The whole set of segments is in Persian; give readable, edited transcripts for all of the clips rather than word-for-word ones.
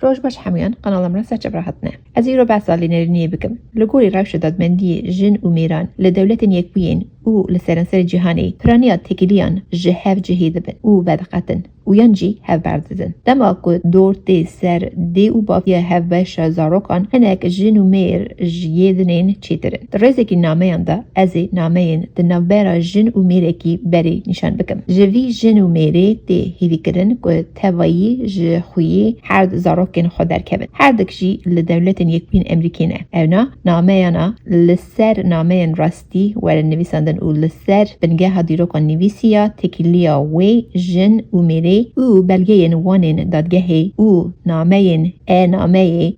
روش باش حميان قناة مرسى جبرهتنا أزيرو بحث لنرنية بكم لقولي روش دادمندي جن وميران لدولة يكوين و لسرنسر جهاني برانيات تكيليان جهاف جهيد بن و بدقتن وينجي هاف برددن دما كو دور تي سر دي و بافيا هاف باش زاروكان هناك جن ومير جيدنين تشيترن درزكي ناميان دا ازي ناميان دنابرا جن وميركي بري نشان بكم جوي جن وميري تي هيفكرن كو توايي جخوي حرد زاروكين خودر كبن حردك جي لدولة يكوين امريكينه اونا ناميانا لسر ناميان راستي ورنويساندن و لسر بنگه ديروكان نويسيا تكيليا وي جن وميري او بلگه وانین دادگهی او نامه نامه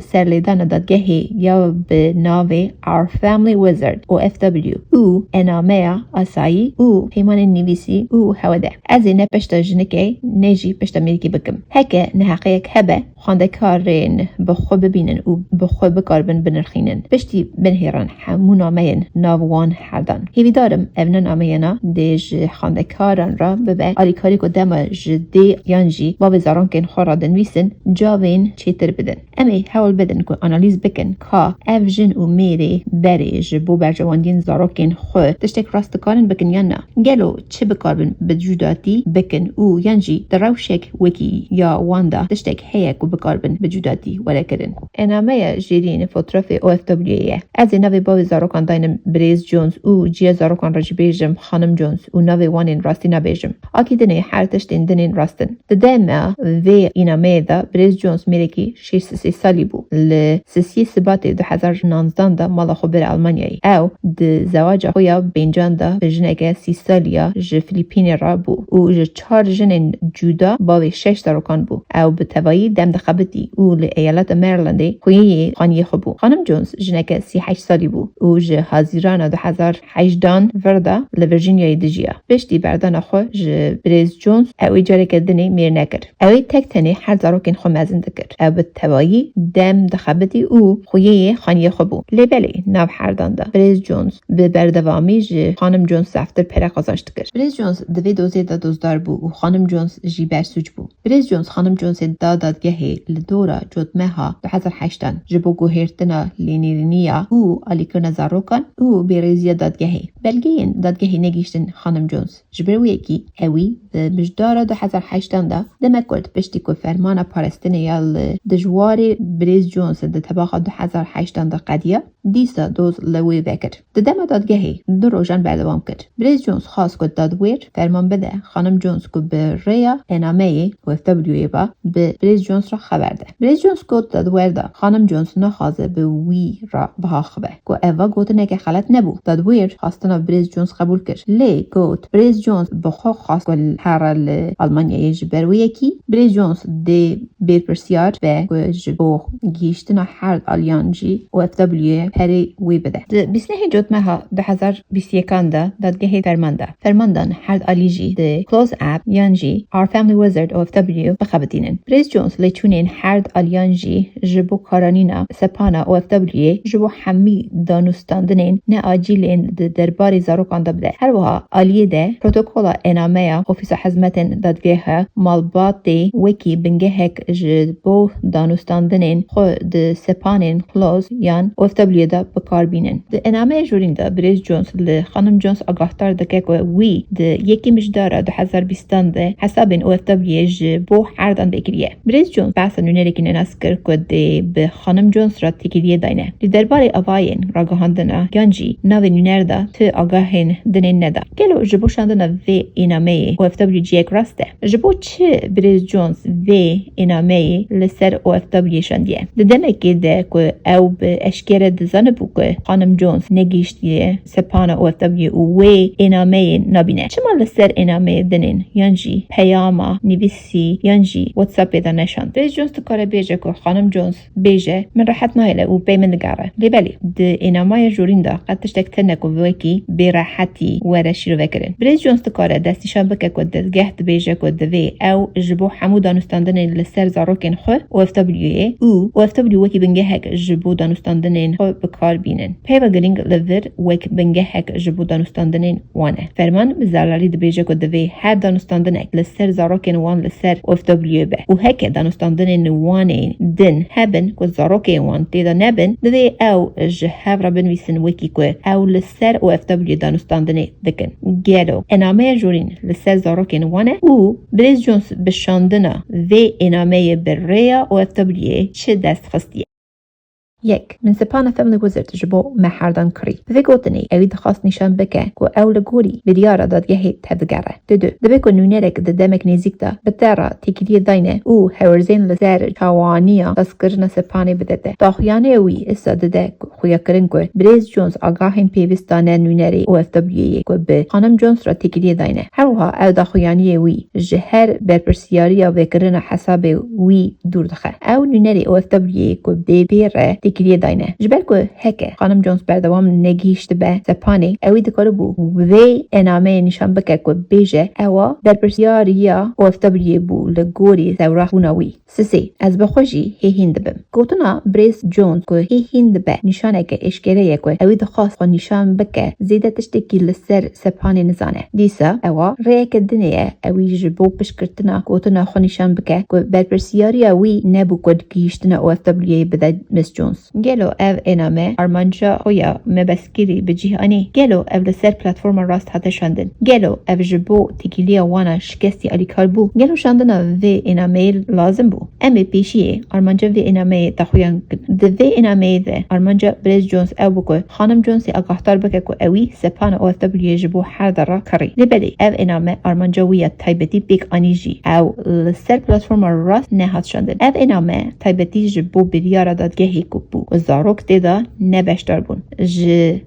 سرلیدان دادگهی یا به ناوی Our Family Wizard او FW او نامه آسایی او پیمان نویسی او هوده از این پشت جنکه نجی پشت میرکی بکم هکه نحقیق هبه خانده کارین بخو ببینن و بخو بکاربن بنرخینن پشتی بنهیران همون نامه ناوان هردان هیوی دارم اون نامه نا دیج خانده کاران را ببه آلیکاری که دم جدی یانجی با بزاران کن خورا دنویسن جاوین چیتر بدن امی حول بدن که آنالیز بکن که اف جن و میری بری جبو برجواندین زاروکین خو تشتک راستکارن بکن یا نه گلو چه بکاربن بجوداتی بکن او یانجی دروشک وکی یا واندا تشتک هیک و بکاربن بجوداتی ولا کرن انامه جیرین فوتوگراف او اف دبلیو از نوی با زاروکان داین بریز جونز او جی زاروکان رج بیجم خانم جونز و نوی وانین راستی نبیجم اکیدنه هر تشتین دنین راستن ددما وی انامه دا بریز جونز میرکی 6 سالی بو ل 3 سبات 2019 دا مال خبر آلمانیایی او د زواج خویا بینجان دا بجنگه 3 سالیا ج فیلیپین را بو او ج 4 جنین جودا با 6 زاروکان بو او به توایی دم دخبتی او ل ایالت مریلند خویی خانی خبو خانم جونز جنگه 38 سالی بو او ج هزیران 2018 وردا ل ویرجینیا دیجیا بشتی بردان خو ج بریز جونز او جاری کردنی میر نکر اوی تک تنی هر زاروکین خو مزن دکر او به توایی دم دخبتی او خویی خانی خبو لیبلی نو هردان دا بریز جونز به بردوامی ج خانم جونز سفتر پره قازاشت کرد بریز جونز دوی دوزی دا دوزدار بو و خانم جونز جی برسوج بو بریز جونز خانم جونز دادگهی لدورا جدمها 2008 جبو گوهرتنا لینیرینیا او آلیکرنا زاروکان او بریزی دادگهی بلگین دادگهی نگیشتن خانم جونز جبروی یکی اوی بجدار 2008 دا دمکرد پشتی که فرمان پارستنی یال دجواری بریز جونز ده طباق 2008 دا قدیه دیسا دوز لوی وکر دم دادگهی دو روزان بردوام کرد بریز جونز خواست که دادویر فرمان بده خانم جونز که به ریا انامه و FW با به بریز جونز را خبر ده بریز جونز گفت دادویر دا خانم جونز نخوازه به وی را بها خبر که اوا گفت نه که خلط نبو دادویر خواستنا بریز جونز قبول کرد لی گفت بریز جونز بخو خواست که هر آلمانیا جبروی یکی بریز جونز دی بیرپرسیار به جبو گیشتنا هر آلیانجی و FW پری وی بده ده 29 جدمها 2021 دا دادگهی فرماندن هر آلیجی ده کلوز اپ یانجی Our Family Wizard او FW بخبتینن بریز جونز لیچونین هر آلیانجی جبو کارانینا سپانا او FW جبو همی دانستاندنین نه آجیلین ده درباری زاروکان دا بده هر وها آلیه ده پروتوکولا انامه خفیص حزمتن دادگه مالباتی وکی بنگهک جبو دانستاندنین خو ده سپانین کلوز یان او FW دا بکار بینن ده انامه جورین دا بریز جونز لخانم جونز آگاهتار دکه که وی ده یکی مجدار 2020 ده حسابین او FW جبو هردان بکریه بریز جونز بحثا نونریکین نسکر که ده به خانم جونز را تکریه داینه ده درباره آواین را گاهاندنا یانجی ناوی نونر دا تو آگاهین دنین ندا گلو جبو شاندنا وی انامه او FW جی یک راسته جبو چه بریز جونز وی انامه لسر او FW شاندیه ده دمکی ده که او به اشکره دزانه بو که خانم جونز نگیشتیه سپانا او FW و وی انامه نبینه چما لسر انامه دنین یانجی پیاما نویسی یانجی واتساپ دا نشان بریز جونز تو کاره بیجه که خانم جونز بیجه من راحت نایله و بی من دگاره لیبلی ده انامه جورین دا قد تشتک تنک و وی وکی براحتی وره شروع کرن. بریز جونز دکاره دستیشان بکه که دستگاه دبیجه که دوی او جبو حمو دانستاندن لسر زاروکن خو و FWA او و FW وکی بنگه هک جبو دانستاندن خو بکار بینن. پیو گرینگ لور وک بنگه هک جبو دانستاندن وانه. فرمان بزرگی دبیجه که دوی هر دانستاندن لسر زاروکن وان لسر و FW به و هک دانستاندن وانه دن هبن که زاروکن وان تیدا نبن دوی او جهاف را بنویسن وکی که او لسر و FW دانستاندن دکن. گلو انامه جورین لسر زاروکن وانه او بریز جونز بشاندنا و انامه بریا و FW چه دست خستیه. یک من سپانا فاميلي ويزرد جبو محردان كري في قوتني اوي دخواست نشان بكه كو او لغوري بديارة دادگه تفدگره دبكو نونيرك دمك نزيك دا بتارا تكريه داينه او هورزين لزار كوانيا تسكرنا سپاني بدده داخيانه اوي اسا دده خويا کرن كو بريز جونز آگاهين پیوستانه نونيري او FW كو به خانم جونز را تكريه داينه هروها او داخيانه اوي جهر برپرسياريا وكرنا حساب وي دور دخه او نونيري او FW كو بيره تکریه داینه جبر که هکه خانم جونز بردوام نگیشت به سپانی اوی دکاره بو وی انامه نشان بکه که بیجه اوا برپرسیاریا او FW بو لگوری زوراخ بوناوی سسی از بخوشی هیهیند بم گوتنا بریس جونز که هیهیند به نشانه که اشکره که اوی دخواست خو نشان بکه زیده تشتکی لسر سپانی نزانه دیسا اوا ریک دنیه اوی جبو پشکرتنا گوتنا خو نشان بکه که برپرسیاریا وی نبو کد گیشتنا او FW بده مس جونز گلو او انامه ارمانجا خویا مبسکری بجیهانی گلو او لسر پلتفرم راست حتی شاندن گلو او جبو تکیلیا وانا شکستی الیکار بو گلو شاندنا و انامه لازم بو امی پیشیه ارمانجا و انامه تخویان ده و انامه ده ارمانجا بریز جونز او بکو خانم جونزی اگاهتار بکه که اوی سپان او FW جبو هر دره کاری لبلی او انامه ارمانجا ویا تایبتی بیگ آنیجی او لسر پلتفرم راست نهات شاندن او انامه تایبتی جبو بریار دادگهی بو و زاروک دیدا نبشتر بون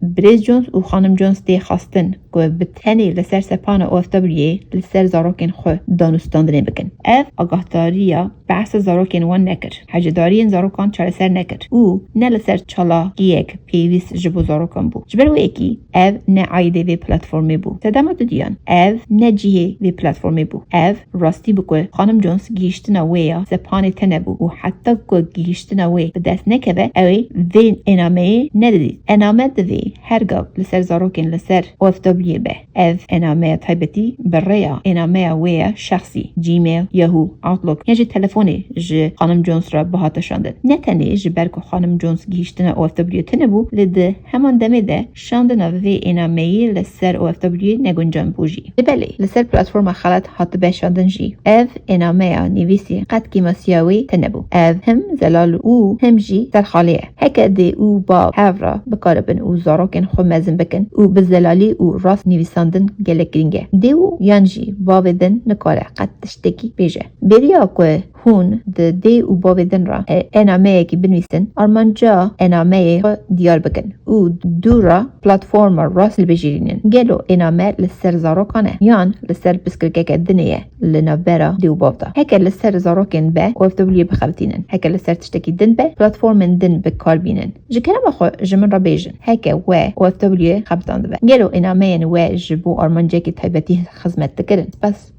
بریز جونز و خانم جونز دی خواستن که بتنی لسر سپان او FW لسر زاروکن خو دانستاندن بکن اف آگاهداریا بحث زاروکن وان نکر حجدارین زاروکان چار سر نکر او نه لسر چالا گیگ پیویس جبو زاروکان بو جبر و ایکی اف نه عایده وی پلتفرمی بو تدام دیان اف نه جیه وی پلتفرمی بو اف راستی بکو خانم جونز گیشتنا ویا سپان تنه بو و حتی که گیشتنا وی بدست نکه اوی وین انامه ندید انامه دوی هرگاه لسر زاروکن لسر او FW به اف انامه تایبتی بریا انامه ویا شخصی جیمیل یاهو اوتلوک یجی تلفونی ج خانم جونز را بهات شاندن نتنی ج برکو خانم جونز گیشتنا او FW تنبو لده همان دمه ده شاندنا وی انامه لسر او FW نگنجان بوجی بله لسر پلتفرم خلط هات به شاندن جی اف انامه نویسی قد کیماسیاوی تنبو اف هم زلال او هم جی در خالیه هکه دی او با هفرا بکاربن او زاروکن خو مزن بکن او بزلالی او راست نویساندن گلک گرینگه دی او یانجی باودن نکاره قد تشتکی بیجه بریا که هون دی او باودن را انامه کی بنویسن ارمانجا انامه دیار بکن او دورا پلتفرم راست بجیرینن گلو انامه لسر زاروکانه یان لسر بسکرکه که دنیه لنبرا دی او باودا هکه لسر زاروکن به او FW بخبتینن هکه لسر تشتکی دن به پلتفرم دن بکار بینن جکرم خو جمن را بیجن هکه و او FW خبتان به گلو انامه و جبو ارمانجا کی تایبتی خدمت تکرن بس